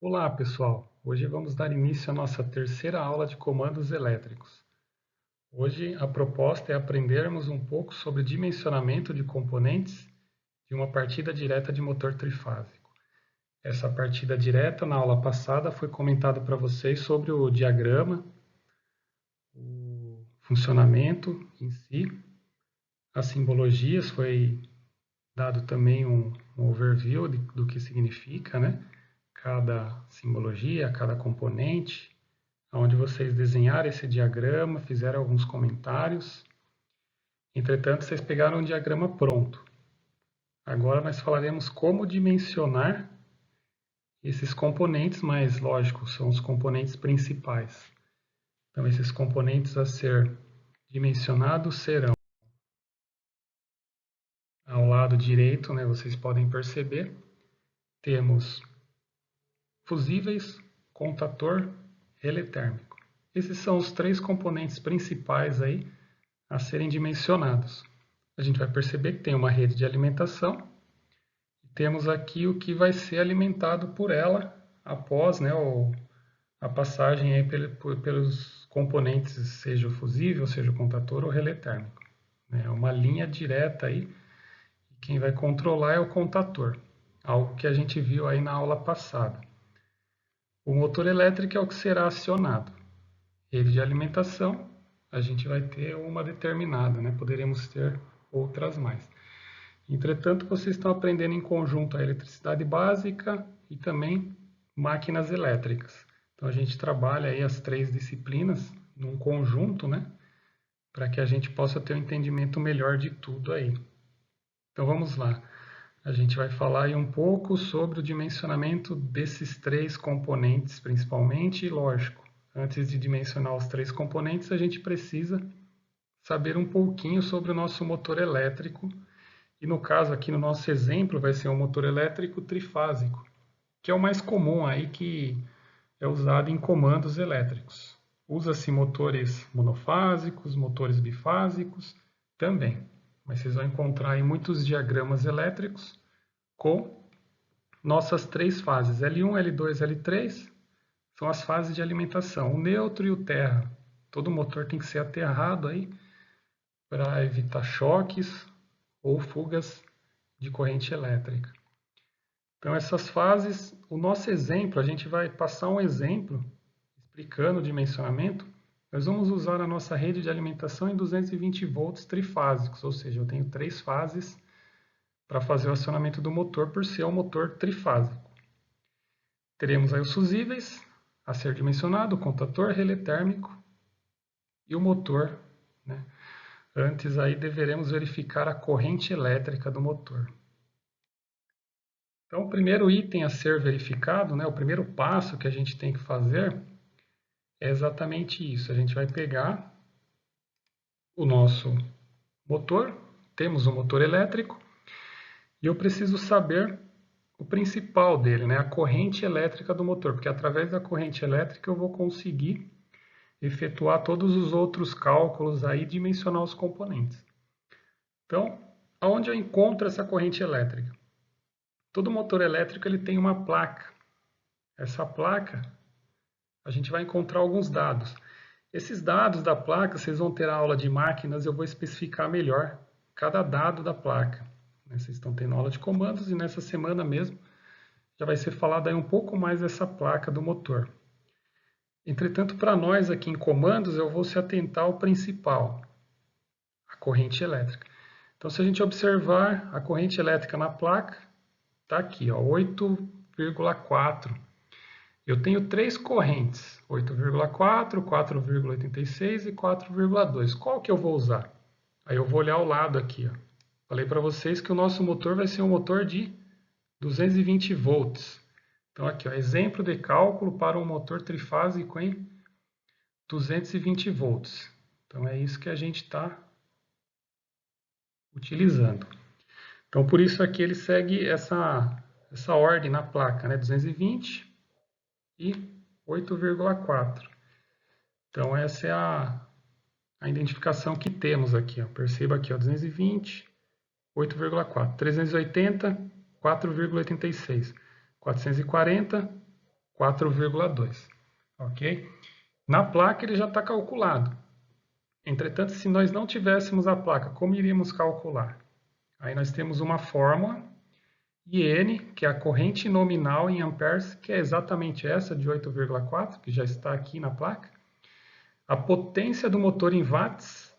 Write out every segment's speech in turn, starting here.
Olá, pessoal! Hoje vamos dar início à nossa terceira aula de comandos elétricos. Hoje a proposta é aprendermos um pouco sobre dimensionamento de componentes de uma partida direta de motor trifásico. Essa partida direta, na aula passada, foi comentado para vocês sobre o diagrama, o funcionamento em si, as simbologias, foi dado também um overview do que significa, né? Cada simbologia, cada componente, onde vocês desenharam esse diagrama, fizeram alguns comentários. Entretanto, vocês pegaram um diagrama pronto. Agora nós falaremos como dimensionar esses componentes, mas lógico, são os componentes principais. Então, esses componentes a ser dimensionados serão ao lado direito, né, vocês podem perceber, temos fusíveis, contator, relé térmico. Esses são os três componentes principais aí a serem dimensionados. A gente vai perceber que tem uma rede de alimentação e temos aqui o que vai ser alimentado por ela após, né, a passagem aí pelos componentes, seja o fusível, seja o contator ou o relé térmico. É uma linha direta aí, e quem vai controlar é o contator, algo que a gente viu aí na aula passada. O motor elétrico é o que será acionado. Rede de alimentação, a gente vai ter uma determinada, né? Poderemos ter outras mais. Entretanto, vocês estão aprendendo em conjunto a eletricidade básica e também máquinas elétricas. Então, a gente trabalha aí as três disciplinas num conjunto, né? Para que a gente possa ter um entendimento melhor de tudo aí. Então, vamos lá. A gente vai falar aí um pouco sobre o dimensionamento desses três componentes, principalmente, e lógico, antes de dimensionar os três componentes, a gente precisa saber um pouquinho sobre o nosso motor elétrico. E no caso aqui, no nosso exemplo, vai ser um motor elétrico trifásico, que é o mais comum aí que é usado em comandos elétricos. Usa-se motores monofásicos, motores bifásicos também. Mas vocês vão encontrar aí muitos diagramas elétricos com nossas três fases, L1, L2, L3, são as fases de alimentação. O neutro e o terra. Todo motor tem que ser aterrado aí para evitar choques ou fugas de corrente elétrica. Então, essas fases, o nosso exemplo, a gente vai passar um exemplo explicando o dimensionamento. Nós vamos usar a nossa rede de alimentação em 220 volts trifásicos, ou seja, eu tenho três fases para fazer o acionamento do motor por ser um motor trifásico. Teremos aí os fusíveis a ser dimensionado, o contator, relé térmico e o motor, né? Antes aí deveremos verificar a corrente elétrica do motor. Então, o primeiro item a ser verificado, né, o primeiro passo que a gente tem que fazer é exatamente isso. A gente vai pegar o nosso motor, temos um motor elétrico, e eu preciso saber o principal dele, né, a corrente elétrica do motor, porque através da corrente elétrica eu vou conseguir efetuar todos os outros cálculos aí, dimensionar os componentes. Então, aonde eu encontro essa corrente elétrica? Todo motor elétrico ele tem uma placa. Essa placa, a gente vai encontrar alguns dados. Esses dados da placa, vocês vão ter a aula de máquinas, eu vou especificar melhor cada dado da placa. Vocês estão tendo aula de comandos e nessa semana mesmo já vai ser falado aí um pouco mais dessa placa do motor. Entretanto, para nós aqui em comandos, eu vou se atentar ao principal, a corrente elétrica. Então, se a gente observar a corrente elétrica na placa, está aqui, 8,4. Eu tenho três correntes, 8,4, 4,86 e 4,2. Qual que eu vou usar? Aí eu vou olhar ao lado aqui. Ó. Falei para vocês que o nosso motor vai ser um motor de 220 volts. Então aqui, ó, exemplo de cálculo para um motor trifásico em 220 volts. Então é isso que a gente está utilizando. Então por isso aqui ele segue essa ordem na placa, né? 220 e 8,4. Então essa é a identificação que temos aqui. Ó. Perceba aqui, ó, 220, 8,4. 380, 4,86. 440, 4,2. Ok? Na placa ele já está calculado. Entretanto, se nós não tivéssemos a placa, como iríamos calcular? Aí nós temos uma fórmula, IN, que é a corrente nominal em amperes, que é exatamente essa de 8,4, que já está aqui na placa. A potência do motor em watts.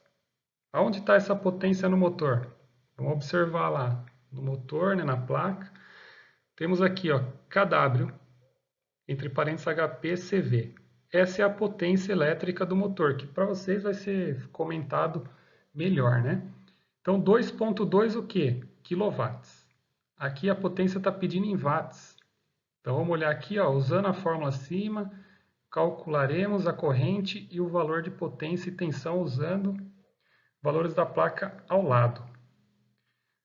Aonde está essa potência no motor? Vamos observar lá no motor, né, na placa. Temos aqui, ó, kW, entre parênteses HP CV. Essa é a potência elétrica do motor, que para vocês vai ser comentado melhor, né? Então, 2,2 o quê? Quilowatts. Aqui a potência está pedindo em watts. Então, vamos olhar aqui, ó, usando a fórmula acima, calcularemos a corrente e o valor de potência e tensão usando valores da placa ao lado.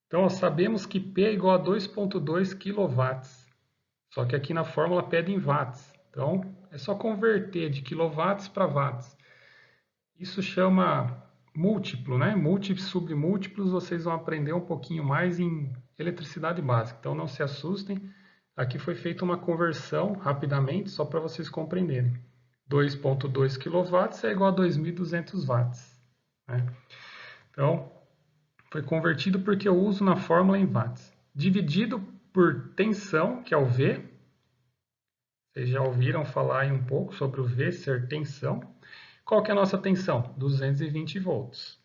Então, ó, sabemos que P é igual a 2,2 kW. Só que aqui na fórmula pede em watts. Então, é só converter de quilowatts para watts. Isso chama múltiplo, né? Múltiplos, submúltiplos, vocês vão aprender um pouquinho mais em eletricidade básica. Então, não se assustem. Aqui foi feita uma conversão rapidamente, só para vocês compreenderem. 2,2 kW é igual a 2.200 watts. Né? Então, foi convertido porque eu uso na fórmula em watts. Dividido por tensão, que é o V. Vocês já ouviram falar aí um pouco sobre o V ser tensão. Qual que é a nossa tensão? 220 volts.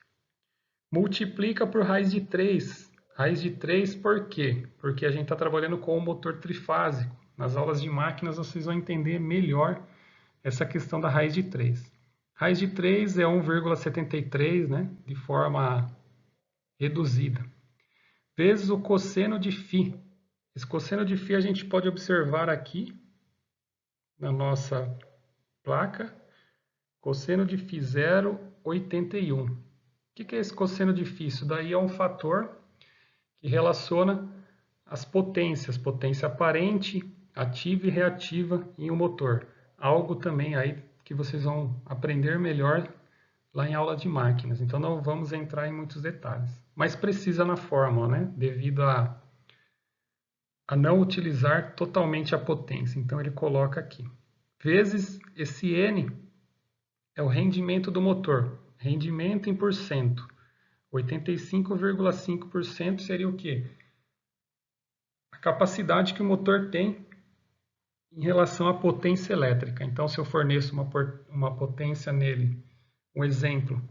Multiplica por raiz de 3. Raiz de 3 por quê? Porque a gente está trabalhando com o motor trifásico. Nas aulas de máquinas vocês vão entender melhor essa questão da raiz de 3. Raiz de 3 é 1,73, né? De forma reduzida. Vezes o cosseno de φ. Esse cosseno de φ a gente pode observar aqui na nossa placa. Cosseno de φ 0,81. O que é esse cosseno de φ? Isso daí é um fator que relaciona as potências, potência aparente, ativa e reativa em um motor. Algo também aí que vocês vão aprender melhor lá em aula de máquinas. Então não vamos entrar em muitos detalhes. Mas precisa na fórmula, né? Devido a não utilizar totalmente a potência. Então ele coloca aqui. Vezes esse N é o rendimento do motor. Rendimento em porcento. 85,5% seria o quê? A capacidade que o motor tem em relação à potência elétrica. Então, se eu forneço uma potência nele, um exemplo,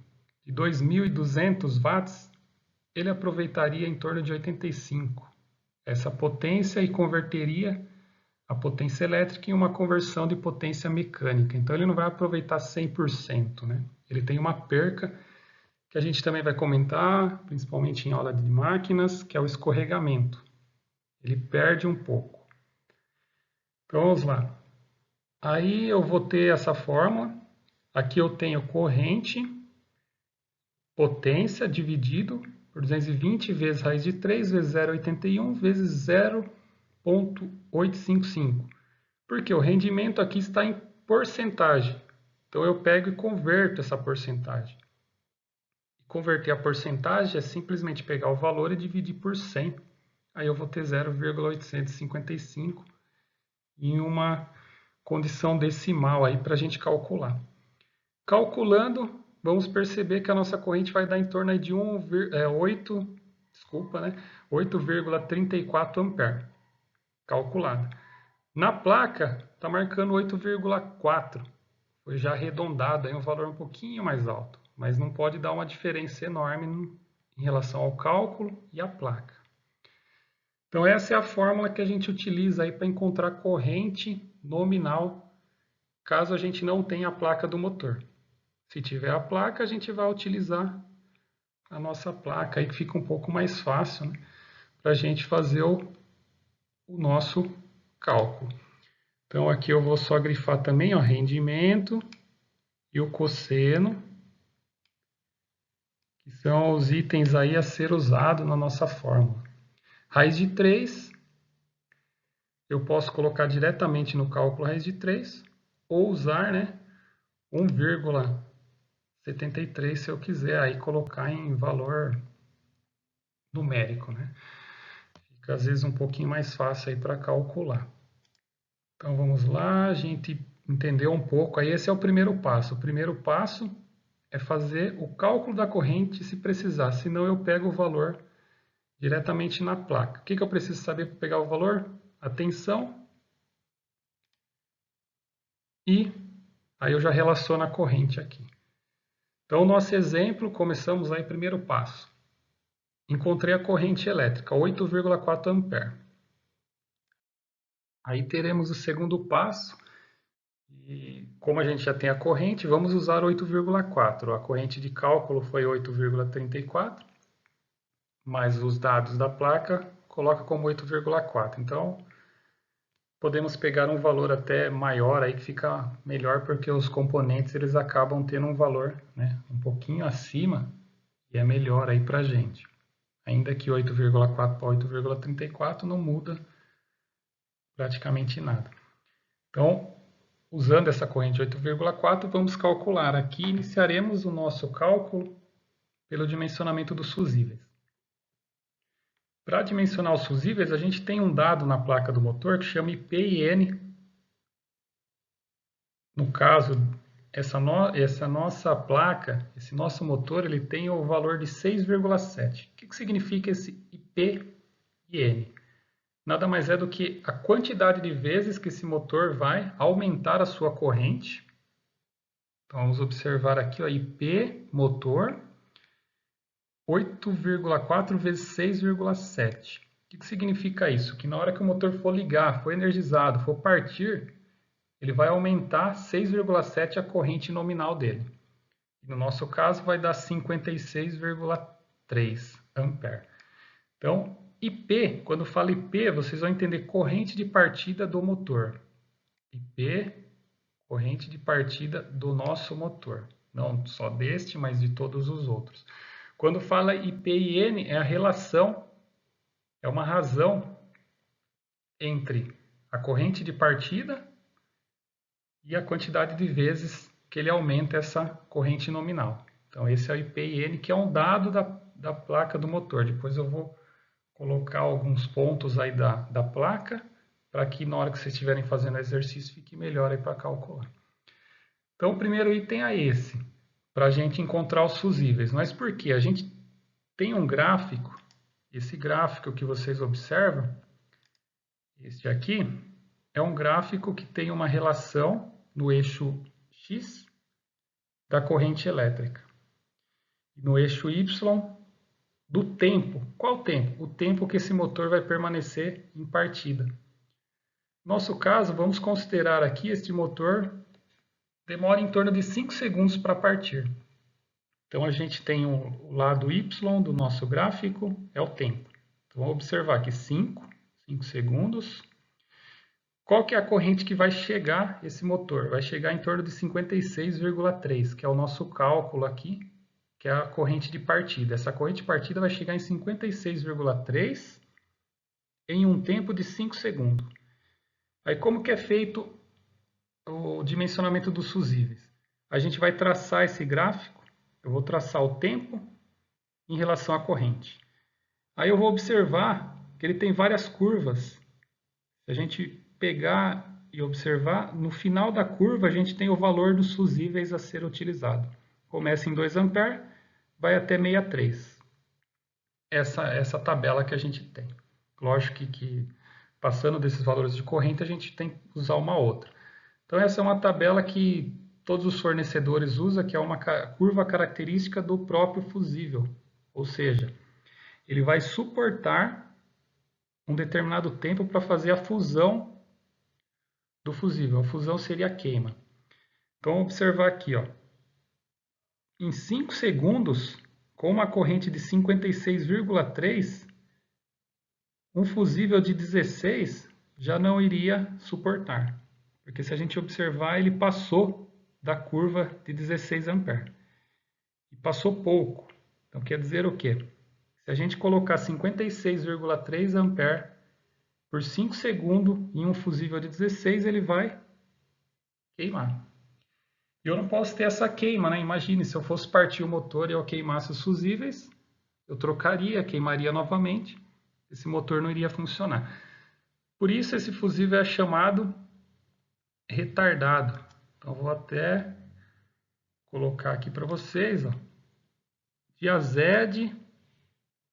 de 2.200 watts, ele aproveitaria em torno de 85 essa potência e converteria a potência elétrica em uma conversão de potência mecânica. Então, ele não vai aproveitar 100%, né? Ele tem uma perca que a gente também vai comentar, principalmente em aula de máquinas, que é o escorregamento. Ele perde um pouco. Então, vamos lá. Aí eu vou ter essa fórmula. Aqui eu tenho corrente, potência dividido por 220 vezes raiz de 3 vezes 0,81 vezes 0,855. Porque o rendimento aqui está em porcentagem. Então eu pego e converto essa porcentagem. Converter a porcentagem é simplesmente pegar o valor e dividir por 100. Aí eu vou ter 0,855 em uma condição decimal aí para a gente calcular. Calculando, vamos perceber que a nossa corrente vai dar em torno de 8,34 ampere calculada. Na placa está marcando 8,4. Foi já arredondado, aí um valor um pouquinho mais alto, mas não pode dar uma diferença enorme em relação ao cálculo e à placa. Então essa é a fórmula que a gente utiliza aí para encontrar corrente nominal, caso a gente não tenha a placa do motor. Se tiver a placa, a gente vai utilizar a nossa placa, aí que fica um pouco mais fácil, né, para a gente fazer o nosso cálculo. Então aqui eu vou só grifar também, ó, rendimento e o cosseno, que são os itens aí a ser usados na nossa fórmula. Raiz de 3, eu posso colocar diretamente no cálculo raiz de 3, ou usar, né, 1,73 se eu quiser aí colocar em valor numérico, né? Fica às vezes um pouquinho mais fácil aí para calcular. Então vamos lá, a gente entendeu um pouco. Aí esse é o primeiro passo. O primeiro passo é fazer o cálculo da corrente se precisar, senão eu pego o valor diretamente na placa. O que eu preciso saber para pegar o valor? A tensão e aí eu já relaciono a corrente aqui. Então, nosso exemplo, começamos aí, primeiro passo. Encontrei a corrente elétrica, 8,4 ampere. Aí teremos o segundo passo, e como a gente já tem a corrente, vamos usar 8,4. A corrente de cálculo foi 8,34, mas os dados da placa coloca como 8,4. Então, podemos pegar um valor até maior aí que fica melhor, porque os componentes eles acabam tendo um valor, né, um pouquinho acima e é melhor aí para a gente. Ainda que 8,4 para 8,34 não muda praticamente nada. Então, usando essa corrente 8,4, vamos calcular. Aqui iniciaremos o nosso cálculo pelo dimensionamento dos fusíveis. Para dimensionar os fusíveis, a gente tem um dado na placa do motor que chama IP e N. No caso, essa nossa placa, esse nosso motor, ele tem o valor de 6,7. O que significa esse IP e N? Nada mais é do que a quantidade de vezes que esse motor vai aumentar a sua corrente. Então, vamos observar aqui, ó, IP motor 8,4 vezes 6,7. O que significa isso? Que na hora que o motor for ligar, for energizado, for partir, ele vai aumentar 6,7 a corrente nominal dele. No nosso caso, vai dar 56,3 ampere. Então, IP, quando fala IP, vocês vão entender corrente de partida do motor. IP, corrente de partida do nosso motor. Não só deste, mas de todos os outros. Quando fala IP e N, é a relação, é uma razão entre a corrente de partida e a quantidade de vezes que ele aumenta essa corrente nominal. Então, esse é o IP e N, que é um dado da placa do motor. Depois eu vou colocar alguns pontos aí da placa, para que na hora que vocês estiverem fazendo o exercício fique melhor aí para calcular. Então, o primeiro item é esse, para a gente encontrar os fusíveis. Mas por quê? A gente tem um gráfico, esse gráfico que vocês observam, este aqui, é um gráfico que tem uma relação no eixo X da corrente elétrica. No eixo Y do tempo. Qual tempo? O tempo que esse motor vai permanecer em partida. No nosso caso, vamos considerar aqui este motor demora em torno de 5 segundos para partir. Então, a gente tem o lado Y do nosso gráfico, é o tempo. Então, vamos observar aqui 5 segundos. Qual que é a corrente que vai chegar esse motor? Vai chegar em torno de 56,3, que é o nosso cálculo aqui, que é a corrente de partida. Essa corrente de partida vai chegar em 56,3 em um tempo de 5 segundos. Aí como que é feito o dimensionamento dos fusíveis? A gente vai traçar esse gráfico, eu vou traçar o tempo em relação à corrente. Aí eu vou observar que ele tem várias curvas. Se a gente pegar e observar, no final da curva a gente tem o valor dos fusíveis a ser utilizado. Começa em 2 A, vai até 63. Essa tabela que a gente tem. Lógico que passando desses valores de corrente a gente tem que usar uma outra. Então essa é uma tabela que todos os fornecedores usam, que é uma curva característica do próprio fusível. Ou seja, ele vai suportar um determinado tempo para fazer a fusão do fusível. A fusão seria a queima. Então, vamos observar aqui, ó. Em 5 segundos, com uma corrente de 56,3, um fusível de 16 já não iria suportar. Porque se a gente observar, ele passou da curva de 16 ampere. E passou pouco. Então, quer dizer o quê? Se a gente colocar 56,3 ampere por 5 segundos em um fusível de 16, ele vai queimar. E eu não posso ter essa queima, né? Imagine, se eu fosse partir o motor e eu queimasse os fusíveis, eu trocaria, queimaria novamente, esse motor não iria funcionar. Por isso esse fusível é chamado retardado. Então, vou até colocar aqui para vocês, ó, diazed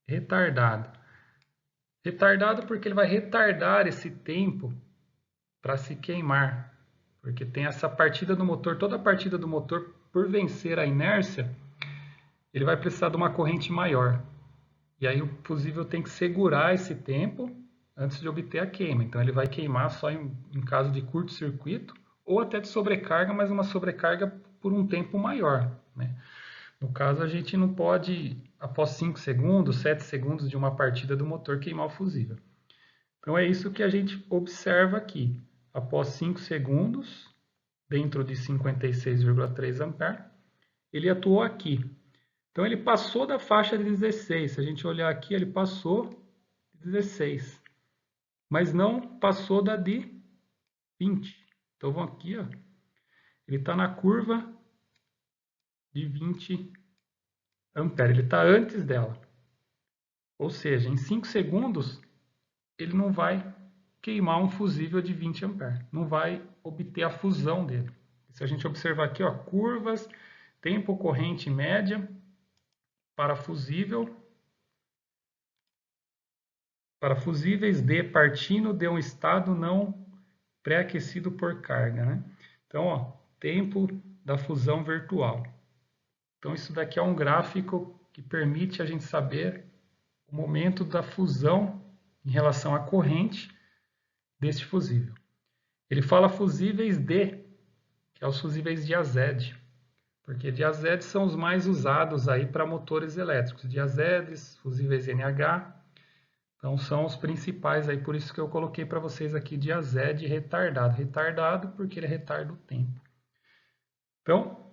retardado. Retardado porque ele vai retardar esse tempo para se queimar. Porque tem essa partida do motor, toda a partida do motor, por vencer a inércia, ele vai precisar de uma corrente maior. E aí o fusível tem que segurar esse tempo antes de obter a queima. Então ele vai queimar só em caso de curto-circuito ou até de sobrecarga, mas uma sobrecarga por um tempo maior, né? No caso, a gente não pode, após 5 segundos, 7 segundos de uma partida do motor, queimar o fusível. Então é isso que a gente observa aqui. Após 5 segundos, dentro de 56,3 A, ele atuou aqui. Então ele passou da faixa de 16. Se a gente olhar aqui, ele passou de 16. Mas não passou da de 20. Então vamos aqui, ó. Ele está na curva de 20 ampere. Ele está antes dela. Ou seja, em 5 segundos, ele não vai queimar um fusível de 20 ampere. Não vai obter a fusão dele. Se a gente observar aqui, ó, curvas, tempo corrente média para fusível, para fusíveis de partindo de um estado não pré-aquecido por carga, né? Então, ó, tempo da fusão virtual. Então, isso daqui é um gráfico que permite a gente saber o momento da fusão em relação à corrente deste fusível. Ele fala fusíveis de, que é os fusíveis diazed, porque diazed são os mais usados aí para motores elétricos. Diazedes, fusíveis NH, então são os principais aí, por isso que eu coloquei para vocês aqui diazed retardado. Retardado porque ele retarda o tempo. Então,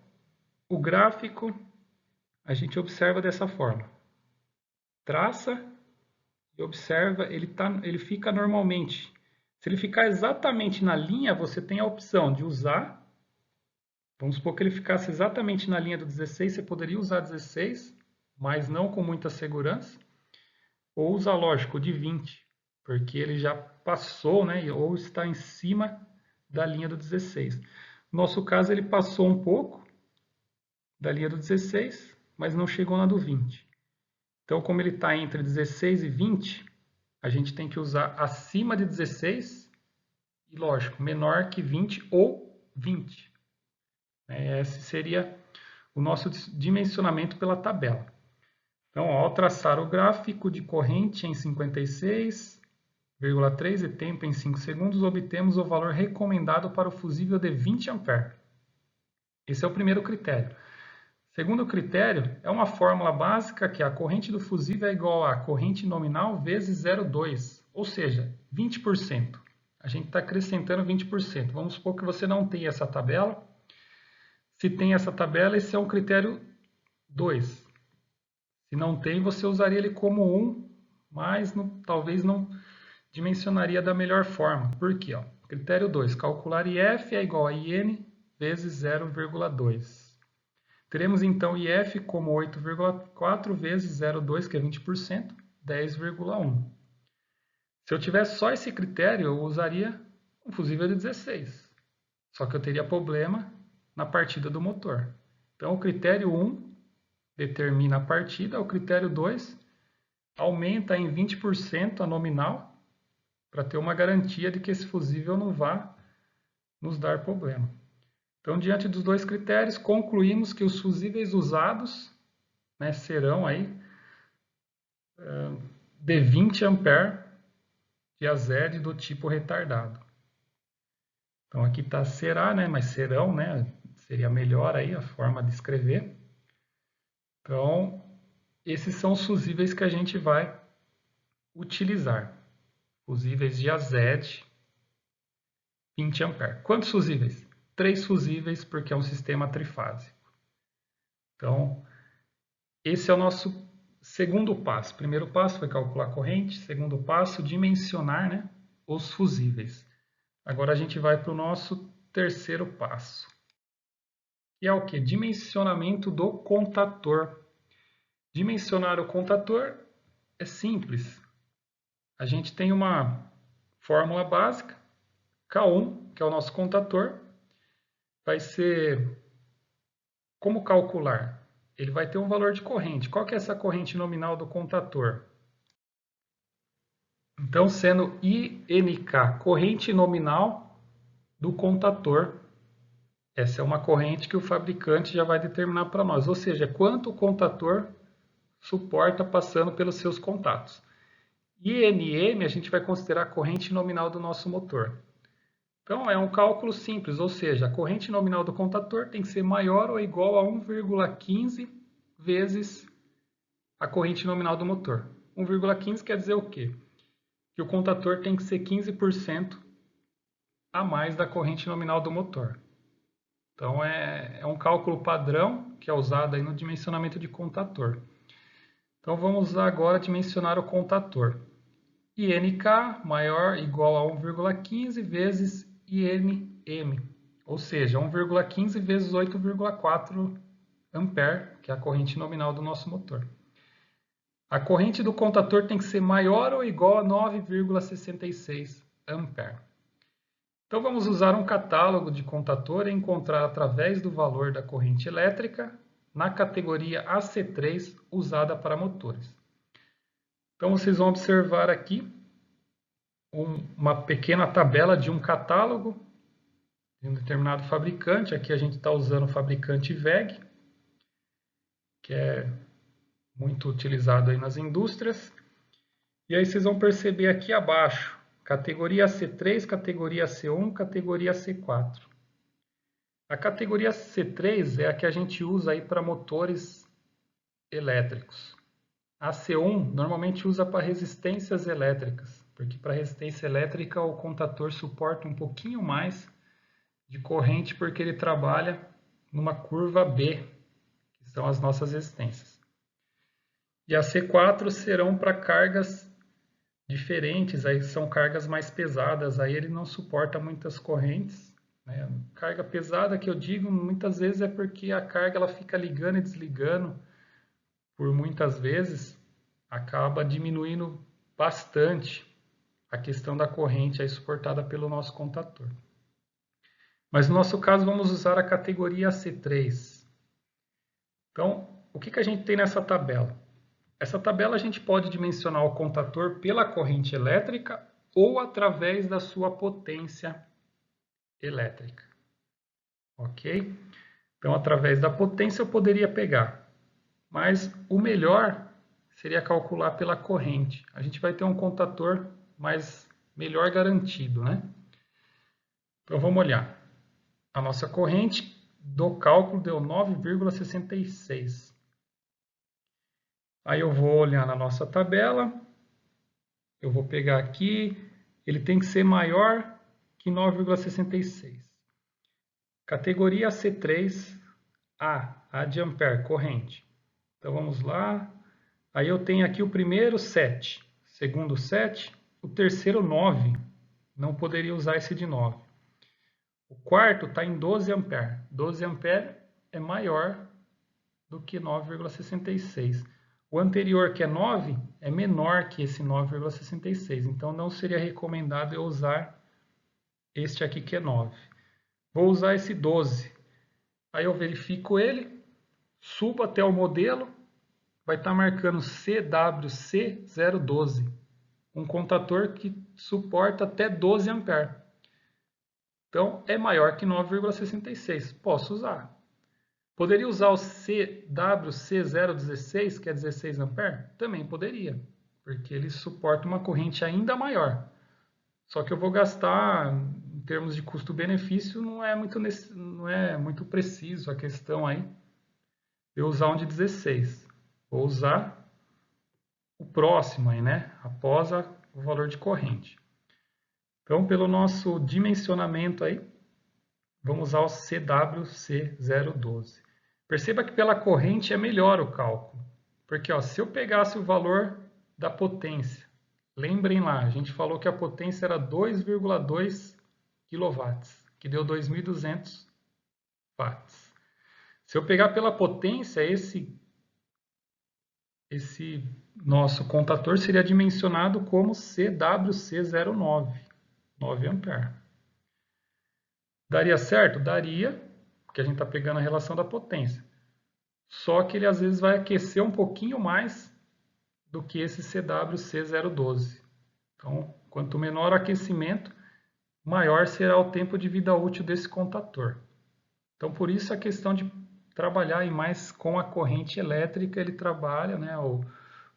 o gráfico a gente observa dessa forma. Traça e observa, ele fica normalmente. Se ele ficar exatamente na linha, você tem a opção de usar. Vamos supor que ele ficasse exatamente na linha do 16, você poderia usar 16, mas não com muita segurança. Ou usar, lógico, de 20, porque ele já passou, né, ou está em cima da linha do 16. No nosso caso, ele passou um pouco da linha do 16, mas não chegou na do 20. Então, como ele está entre 16 e 20, a gente tem que usar acima de 16 e, lógico, menor que 20 ou 20. Esse seria o nosso dimensionamento pela tabela. Então, ao traçar o gráfico de corrente em 56,3 e tempo em 5 segundos, obtemos o valor recomendado para o fusível de 20 A. Esse é o primeiro critério. Segundo critério, é uma fórmula básica que a corrente do fusível é igual a corrente nominal vezes 0,2, ou seja, 20%. A gente está acrescentando 20%. Vamos supor que você não tem essa tabela. Se tem essa tabela, esse é um critério 2. Se não tem, você usaria ele como 1, mas talvez não dimensionaria da melhor forma. Por quê? Critério 2, calcular IF é igual a IN vezes 0,2. Teremos então IF como 8,4 vezes 0,2, que é 20%, 10,1. Se eu tivesse só esse critério, eu usaria um fusível de 16. Só que eu teria problema na partida do motor. Então, o critério 1 determina a partida, o critério 2 aumenta em 20% a nominal para ter uma garantia de que esse fusível não vá nos dar problema. Então, diante dos dois critérios, concluímos que os fusíveis usados, né, serão aí de 20 A diazed do tipo retardado. Então aqui está será, né, mas serão, né, seria melhor aí a forma de escrever. Então, esses são os fusíveis que a gente vai utilizar. Fusíveis diazed 20 A. Quantos fusíveis? 3 fusíveis, porque é um sistema trifásico. Então, esse é o nosso segundo passo. Primeiro passo foi calcular a corrente. Segundo passo, dimensionar, né, os fusíveis. Agora a gente vai para o nosso terceiro passo. Que é o que? Dimensionamento do contator. Dimensionar o contator é simples. A gente tem uma fórmula básica, K1 que é o nosso contator, vai ser... Como calcular? Ele vai ter um valor de corrente. Qual que é essa corrente nominal do contator? Então, sendo INK, corrente nominal do contator, essa é uma corrente que o fabricante já vai determinar para nós, ou seja, quanto o contator suporta passando pelos seus contatos. INM a gente vai considerar a corrente nominal do nosso motor. Então é um cálculo simples, ou seja, a corrente nominal do contator tem que ser maior ou igual a 1,15 vezes a corrente nominal do motor. 1,15 quer dizer o quê? Que o contator tem que ser 15% a mais da corrente nominal do motor. Então é um cálculo padrão que é usado aí no dimensionamento de contator. Então vamos usar agora dimensionar o contator. INK maior ou igual a 1,15 vezes INM, ou seja, 1,15 vezes 8,4 ampere, que é a corrente nominal do nosso motor. A corrente do contator tem que ser maior ou igual a 9,66 ampere. Então vamos usar um catálogo de contator e encontrar através do valor da corrente elétrica na categoria AC3 usada para motores. Então vocês vão observar aqui uma pequena tabela de um catálogo de um determinado fabricante. Aqui a gente está usando o fabricante WEG, que é muito utilizado aí nas indústrias. E aí vocês vão perceber aqui abaixo, categoria C3, categoria C1, categoria C4. A categoria C3 é a que a gente usa aí para motores elétricos. A C1 normalmente usa para resistências elétricas, porque para resistência elétrica o contator suporta um pouquinho mais de corrente, porque ele trabalha numa curva B, que são as nossas resistências. E a C4 serão para cargas diferentes, aí são cargas mais pesadas, aí ele não suporta muitas correntes. Né? Carga pesada que eu digo muitas vezes é porque a carga ela fica ligando e desligando por muitas vezes, acaba diminuindo bastante a questão da corrente aí suportada pelo nosso contator. Mas no nosso caso vamos usar a categoria C3. Então, o que a gente tem nessa tabela? Essa tabela a gente pode dimensionar o contator pela corrente elétrica ou através da sua potência elétrica. Ok? Então, através da potência eu poderia pegar. Mas o melhor seria calcular pela corrente. A gente vai ter um contator melhor garantido, né? Então vamos olhar. A nossa corrente do cálculo deu 9,66. Aí eu vou olhar na nossa tabela. Eu vou pegar aqui. Ele tem que ser maior que 9,66. Categoria C3, A de ampere, corrente. Então vamos lá. Aí eu tenho aqui o primeiro 7, segundo 7, o terceiro 9. Não poderia usar esse de 9. O quarto está em 12 ampere. 12 ampere é maior do que 9,66. O anterior, que é 9, é menor que esse 9,66. Então não seria recomendado eu usar este aqui que é 9. Vou usar esse 12. Aí eu verifico ele, subo até o modelo, vai estar marcando CWC012, um contator que suporta até 12 ampere. Então, é maior que 9,66. Posso usar. Poderia usar o CWC016, que é 16 ampere? Também poderia, porque ele suporta uma corrente ainda maior. Só que eu vou gastar, em termos de custo-benefício, não é muito preciso a questão aí. Eu usar um de 16. Vou usar o próximo aí, né? Após o valor de corrente. Então, pelo nosso dimensionamento aí, vamos usar o CWC012. Perceba que pela corrente é melhor o cálculo. Porque se eu pegasse o valor da potência, lembrem lá, a gente falou que a potência era 2,2 kW, que deu 2.200 watts. Se eu pegar pela potência, esse nosso contator seria dimensionado como CWC09, 9 ampere. Daria certo? Daria, porque a gente está pegando a relação da potência. Só que ele às vezes vai aquecer um pouquinho mais do que esse CWC012. Então, quanto menor o aquecimento, maior será o tempo de vida útil desse contator. Então, por isso a questão de trabalhar mais com a corrente elétrica, ele trabalha, né, o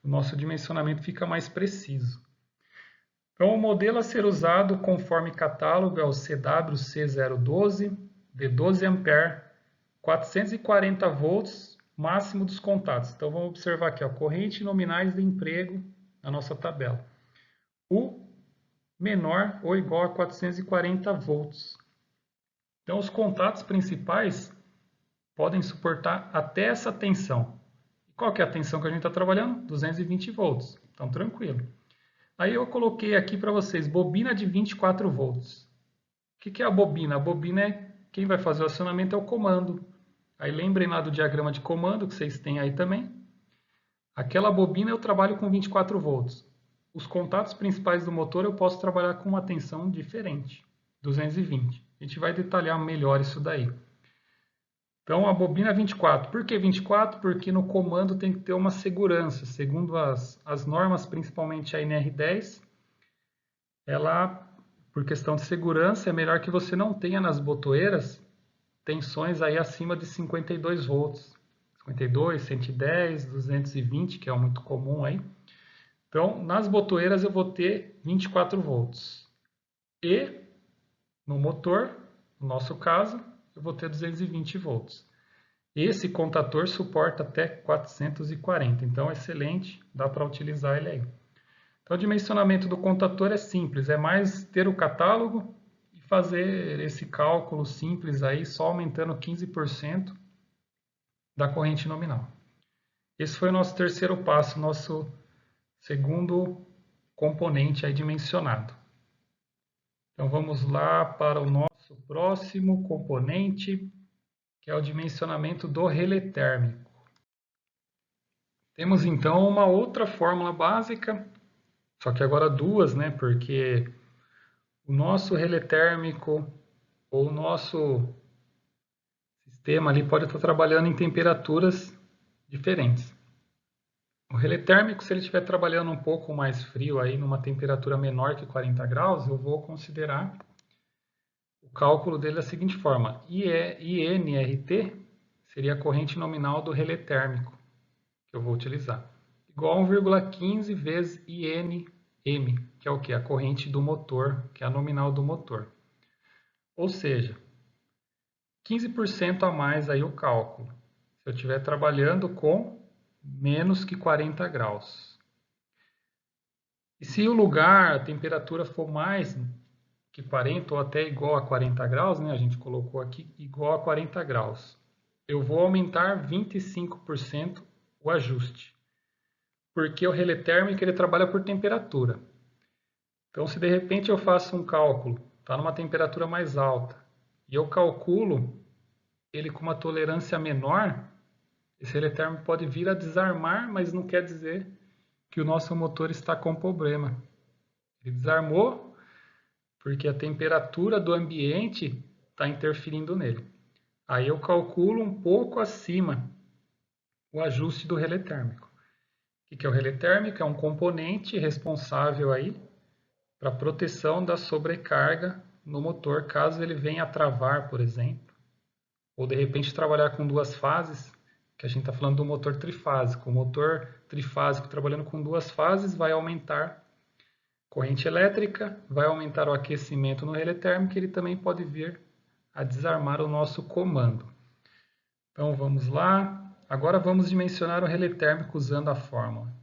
nosso dimensionamento fica mais preciso. Então, o modelo a ser usado conforme catálogo é o CWC012, de 12 A, 440 volts, máximo dos contatos. Então, vamos observar aqui, ó, corrente nominais de emprego na nossa tabela. U menor ou igual a 440 volts. Então, os contatos principais podem suportar até essa tensão. Qual que é a tensão que a gente está trabalhando? 220 volts. Então, tranquilo. Aí eu coloquei aqui para vocês, bobina de 24 volts. O que é a bobina? A bobina é quem vai fazer o acionamento é o comando. Aí lembrem lá do diagrama de comando que vocês têm aí também. Aquela bobina eu trabalho com 24 volts. Os contatos principais do motor eu posso trabalhar com uma tensão diferente, 220. A gente vai detalhar melhor isso daí. Então a bobina é 24. Por que 24? Porque no comando tem que ter uma segurança. Segundo as normas, principalmente a NR10, ela, por questão de segurança, é melhor que você não tenha nas botoeiras tensões aí acima de 52 volts. 52, 110, 220, que é o muito comum aí. Então, nas botoeiras eu vou ter 24 volts. E no motor, no nosso caso, eu vou ter 220 volts. Esse contator suporta até 440, então excelente, dá para utilizar ele aí. Então o dimensionamento do contator é simples, é mais ter o catálogo e fazer esse cálculo simples aí, só aumentando 15% da corrente nominal. Esse foi o nosso terceiro passo, nosso segundo componente aí dimensionado. Então vamos lá para o nosso próximo componente, que é o dimensionamento do relé térmico. Temos então uma outra fórmula básica, só que agora duas, né? Porque o nosso relé térmico ou o nosso sistema ali pode estar trabalhando em temperaturas diferentes. O relé térmico, se ele estiver trabalhando um pouco mais frio, aí numa temperatura menor que 40 graus, eu vou considerar o cálculo dele da seguinte forma. INRT seria a corrente nominal do relé térmico que eu vou utilizar. Igual a 1,15 vezes INM, que é o que? A corrente do motor, que é a nominal do motor. Ou seja, 15% a mais aí o cálculo, se eu estiver trabalhando com menos que 40 graus. E se o lugar, a temperatura for mais que 40 ou até igual a 40 graus, né? A gente colocou aqui igual a 40 graus. Eu vou aumentar 25% o ajuste. Porque o relé térmico ele trabalha por temperatura. Então, se de repente eu faço um cálculo, está numa temperatura mais alta, e eu calculo ele com uma tolerância menor, esse relé térmico pode vir a desarmar, mas não quer dizer que o nosso motor está com problema. Ele desarmou porque a temperatura do ambiente está interferindo nele. Aí eu calculo um pouco acima o ajuste do relé térmico. O que é o relé térmico? É um componente responsável aí para proteção da sobrecarga no motor, caso ele venha a travar, por exemplo, ou de repente trabalhar com duas fases, que a gente está falando do motor trifásico. O motor trifásico trabalhando com duas fases vai aumentar corrente elétrica, vai aumentar o aquecimento no relé térmico e ele também pode vir a desarmar o nosso comando. Então vamos lá. Agora vamos dimensionar o relé térmico usando a fórmula.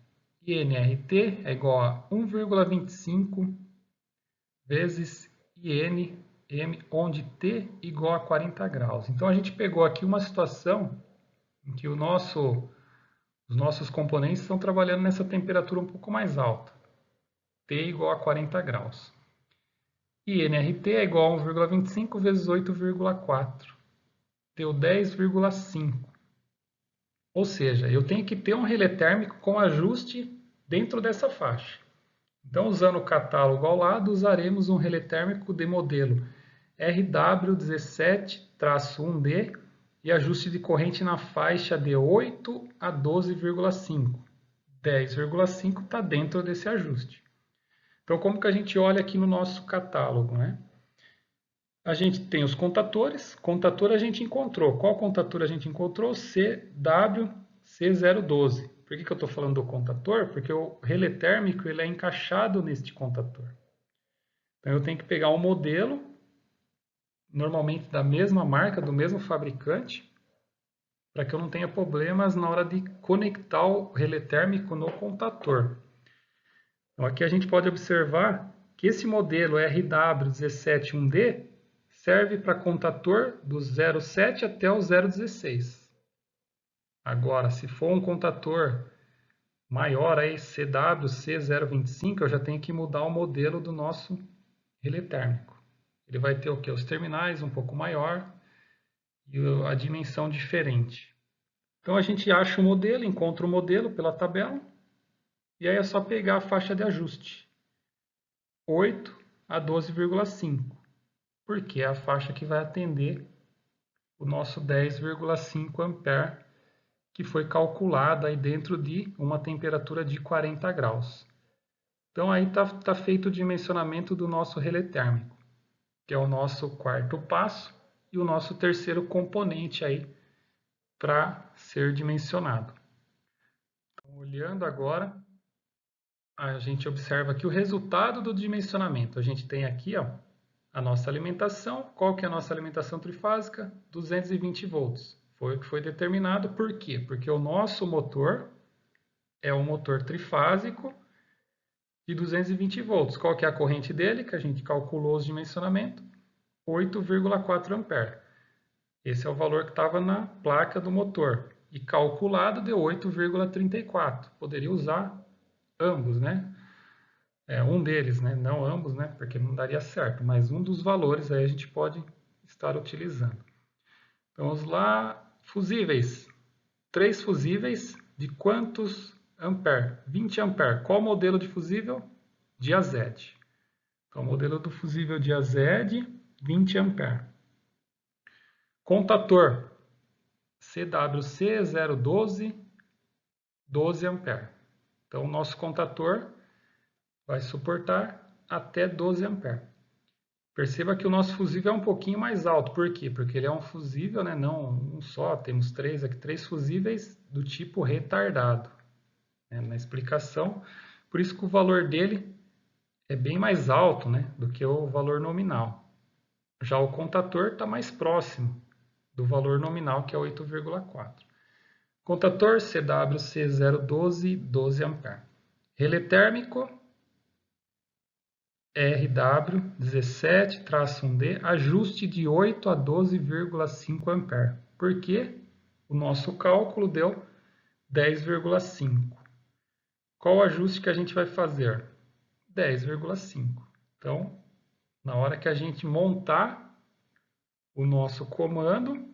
INRT é igual a 1,25 vezes INM, onde T igual a 40 graus. Então a gente pegou aqui uma situação em que os nossos componentes estão trabalhando nessa temperatura um pouco mais alta. T igual a 40 graus. E NRT é igual a 1,25 vezes 8,4. Deu 10,5. Ou seja, eu tenho que ter um relé térmico com ajuste dentro dessa faixa. Então, usando o catálogo ao lado, usaremos um relé térmico de modelo RW17-1D e ajuste de corrente na faixa de 8 a 12,5. 10,5 está dentro desse ajuste. Então, como que a gente olha aqui no nosso catálogo, né? A gente tem os contatores. Contator a gente encontrou. Qual contator a gente encontrou? CWC012. Por que eu estou falando do contator? Porque o relé térmico ele é encaixado neste contator. Então, eu tenho que pegar um modelo, normalmente da mesma marca, do mesmo fabricante, para que eu não tenha problemas na hora de conectar o relé térmico no contator. Então, aqui a gente pode observar que esse modelo RW171D serve para contator do 0,7 até o 0,16. Agora, se for um contator maior, aí, CWC025, eu já tenho que mudar o modelo do nosso relé térmico. Ele vai ter o quê? Os terminais um pouco maior e a dimensão diferente. Então a gente acha o modelo, encontra o modelo pela tabela e aí é só pegar a faixa de ajuste, 8 a 12,5, porque é a faixa que vai atender o nosso 10,5 ampere, que foi calculado aí dentro de uma temperatura de 40 graus. Então aí está feito o dimensionamento do nosso relé térmico, que é o nosso quarto passo e o nosso terceiro componente aí para ser dimensionado. Então, olhando agora, a gente observa aqui o resultado do dimensionamento. A gente tem aqui ó, a nossa alimentação. Qual que é a nossa alimentação trifásica? 220 volts. Foi o que foi determinado. Por quê? Porque o nosso motor é um motor trifásico de 220 volts. Qual que é a corrente dele? Que a gente calculou os dimensionamentos. 8,4 ampere. Esse é o valor que estava na placa do motor. E calculado deu 8,34. Poderia usar ambos, né? Um deles, né? Não ambos, né? Porque não daria certo. Mas um dos valores aí a gente pode estar utilizando. Então, vamos lá. Fusíveis. 3 fusíveis de quantos ampere? 20 ampere. Qual modelo de fusível? Diazed. Então, o modelo do fusível Diazed, 20 ampere. Contator. CWC012, 12 ampere. Então, o nosso contator vai suportar até 12 ampere. Perceba que o nosso fusível é um pouquinho mais alto. Por quê? Porque ele é um fusível, né? Não um só, temos aqui, 3 fusíveis do tipo retardado, né? Na explicação. Por isso que o valor dele é bem mais alto, né? Do que o valor nominal. Já o contator está mais próximo do valor nominal, que é 8,4. Contator CWC012, 12 ampere. Relé térmico RW17-1D, ajuste de 8 a 12,5 ampere. Por quê? O nosso cálculo deu 10,5. Qual o ajuste que a gente vai fazer? 10,5. Então, na hora que a gente montar o nosso comando,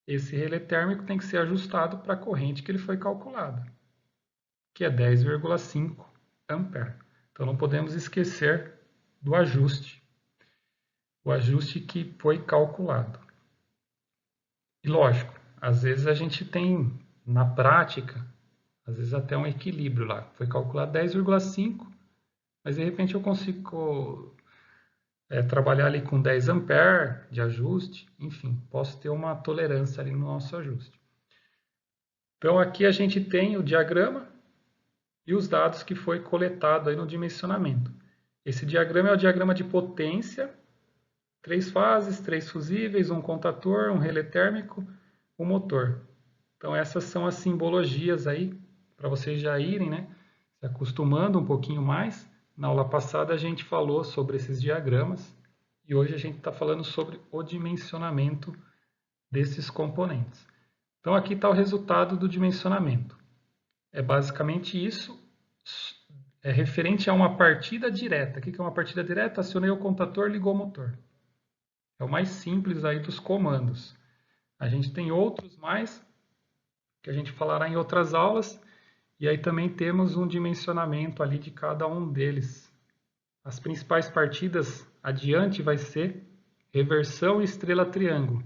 esse relé térmico tem que ser ajustado para a corrente que ele foi calculado, que é 10,5 ampere. Então, não podemos esquecer do ajuste, o ajuste que foi calculado. E lógico, às vezes a gente tem, na prática, às vezes até um equilíbrio lá. Foi calculado 10,5, mas de repente eu consigo trabalhar ali com 10 ampere de ajuste, enfim, posso ter uma tolerância ali no nosso ajuste. Então aqui a gente tem o diagrama e os dados que foi coletado aí no dimensionamento. Esse diagrama é o diagrama de potência, 3 fases, 3 fusíveis, um contator, um relé térmico, um motor. Então essas são as simbologias aí, para vocês já irem, né, se acostumando um pouquinho mais. Na aula passada a gente falou sobre esses diagramas e hoje a gente está falando sobre o dimensionamento desses componentes. Então aqui está o resultado do dimensionamento. É basicamente isso, é referente a uma partida direta. O que é uma partida direta? Acionei o contator, ligou o motor. É o mais simples aí dos comandos. A gente tem outros mais, que a gente falará em outras aulas, e aí também temos um dimensionamento ali de cada um deles. As principais partidas adiante vai ser reversão e estrela triângulo.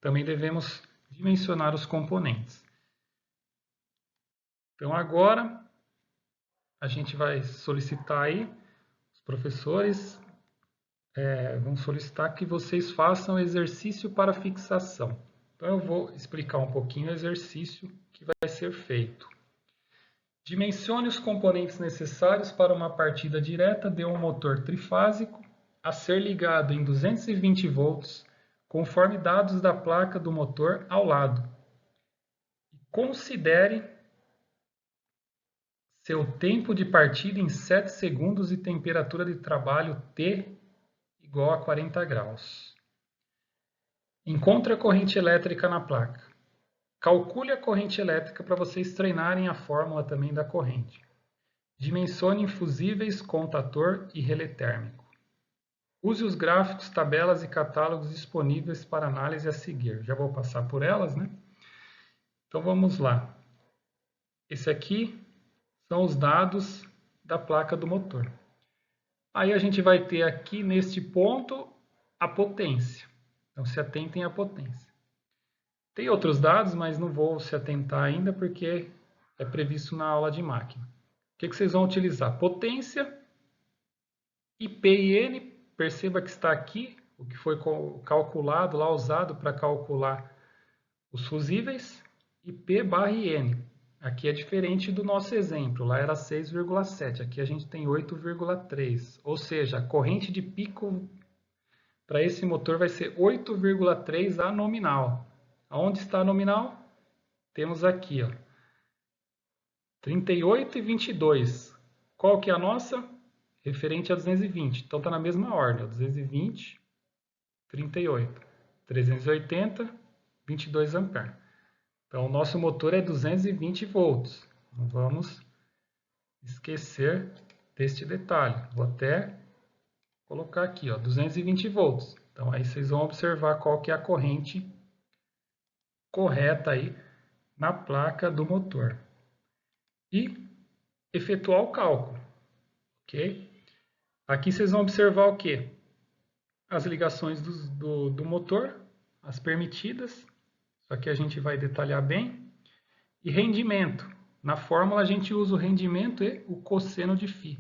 Também devemos dimensionar os componentes. Então agora a gente vai solicitar aí, os professores vão solicitar que vocês façam exercício para fixação. Então eu vou explicar um pouquinho o exercício que vai ser feito. Dimensione os componentes necessários para uma partida direta de um motor trifásico a ser ligado em 220 volts, conforme dados da placa do motor ao lado. Considere seu tempo de partida em 7 segundos e temperatura de trabalho T igual a 40 graus. Encontre a corrente elétrica na placa. Calcule a corrente elétrica para vocês treinarem a fórmula também da corrente. Dimensione fusíveis, contator e relé térmico. Use os gráficos, tabelas e catálogos disponíveis para análise a seguir. Já vou passar por elas, né? Então vamos lá. Esse aqui são os dados da placa do motor. Aí a gente vai ter aqui neste ponto a potência. Então se atentem à potência. Tem outros dados, mas não vou se atentar ainda porque é previsto na aula de máquina. O que vocês vão utilizar? Potência, IP e N, perceba que está aqui, o que foi calculado lá, usado para calcular os fusíveis, IP/N. Aqui é diferente do nosso exemplo, lá era 6,7, aqui a gente tem 8,3, ou seja, a corrente de pico para esse motor vai ser 8,3 a nominal. Aonde está a nominal? Temos aqui, ó, 38 e 22. Qual que é a nossa? Referente a 220. Então está na mesma ordem, 220, 38, 380, 22 amperes. Então o nosso motor é 220 volts. Não vamos esquecer deste detalhe. Vou até colocar aqui, ó, 220 volts. Então aí vocês vão observar qual que é a corrente correta aí na placa do motor. E efetuar o cálculo, ok? Aqui vocês vão observar o quê? As ligações do motor, as permitidas, isso aqui a gente vai detalhar bem, e rendimento. Na fórmula a gente usa o rendimento e o cosseno de φ,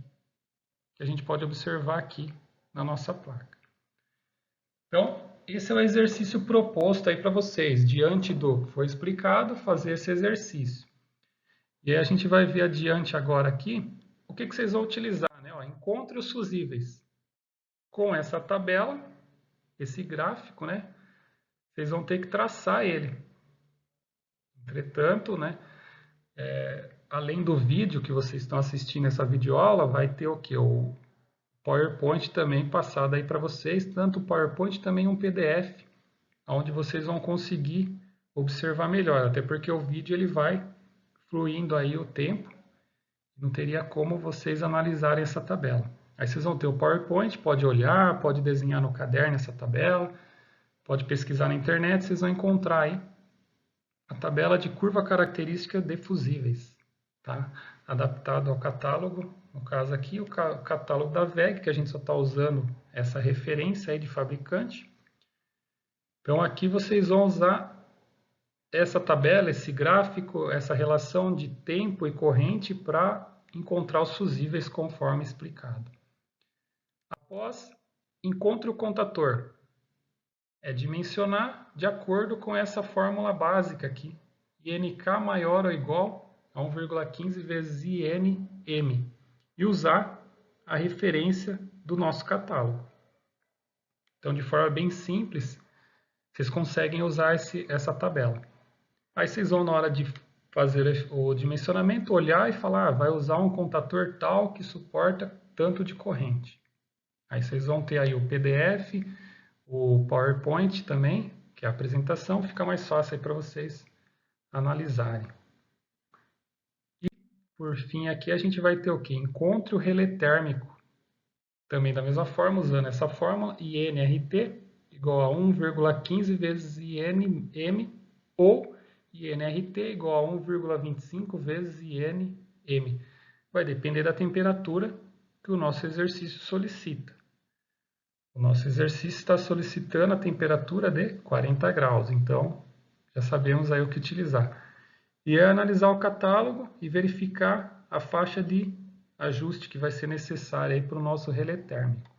que a gente pode observar aqui na nossa placa. Então, esse é o exercício proposto aí para vocês, diante do que foi explicado, fazer esse exercício. E aí a gente vai ver adiante agora aqui, o que vocês vão utilizar, né? Ó, encontre os fusíveis. Com essa tabela, esse gráfico, né? Vocês vão ter que traçar ele. Entretanto, né? Além do vídeo que vocês estão assistindo essa videoaula, vai ter o que? O PowerPoint também passado aí para vocês, tanto o PowerPoint também um PDF, onde vocês vão conseguir observar melhor, até porque o vídeo ele vai fluindo aí o tempo, não teria como vocês analisarem essa tabela. Aí vocês vão ter o PowerPoint, pode olhar, pode desenhar no caderno essa tabela, pode pesquisar na internet, vocês vão encontrar aí a tabela de curva característica de fusíveis, tá? Adaptado ao catálogo, no caso aqui o catálogo da WEG, que a gente só está usando essa referência aí de fabricante. Então aqui vocês vão usar essa tabela, esse gráfico, essa relação de tempo e corrente para encontrar os fusíveis conforme explicado. Após, encontre o contator. É dimensionar de acordo com essa fórmula básica aqui. INK maior ou igual a 1,15 vezes INM. E usar a referência do nosso catálogo. Então, de forma bem simples, vocês conseguem usar essa tabela. Aí vocês vão, na hora de fazer o dimensionamento, olhar e falar, vai usar um contator tal que suporta tanto de corrente. Aí vocês vão ter aí o PDF, o PowerPoint também, que é a apresentação, fica mais fácil aí para vocês analisarem. E, por fim, aqui a gente vai ter o quê? Encontre o relé térmico. Também da mesma forma, usando essa fórmula, INRT igual a 1,15 vezes INM ou INRT igual a 1,25 vezes INM. Vai depender da temperatura que o nosso exercício solicita. O nosso exercício está solicitando a temperatura de 40 graus, então já sabemos aí o que utilizar. E é analisar o catálogo e verificar a faixa de ajuste que vai ser necessária aí para o nosso relé térmico.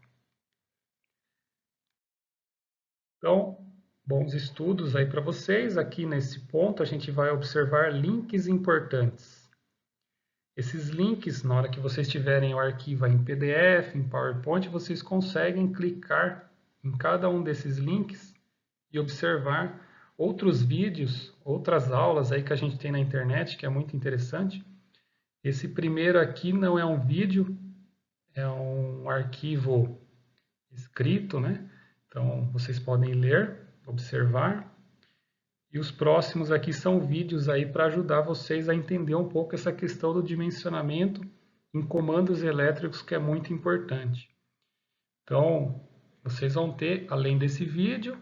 Então, bons estudos aí para vocês. Aqui nesse ponto a gente vai observar links importantes. Esses links, na hora que vocês tiverem o arquivo em PDF, em PowerPoint, vocês conseguem clicar em cada um desses links e observar outros vídeos, outras aulas aí que a gente tem na internet, que é muito interessante. Esse primeiro aqui não é um vídeo, é um arquivo escrito, né? Então, vocês podem ler, observar. E os próximos aqui são vídeos aí para ajudar vocês a entender um pouco essa questão do dimensionamento em comandos elétricos, que é muito importante. Então, vocês vão ter, além desse vídeo,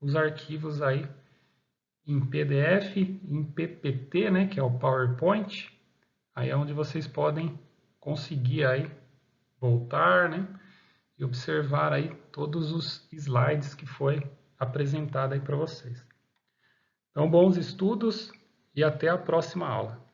os arquivos aí em PDF, em PPT, né, que é o PowerPoint, aí é onde vocês podem conseguir aí voltar, né, e observar aí todos os slides que foi apresentado aí para vocês. Então, bons estudos e até a próxima aula.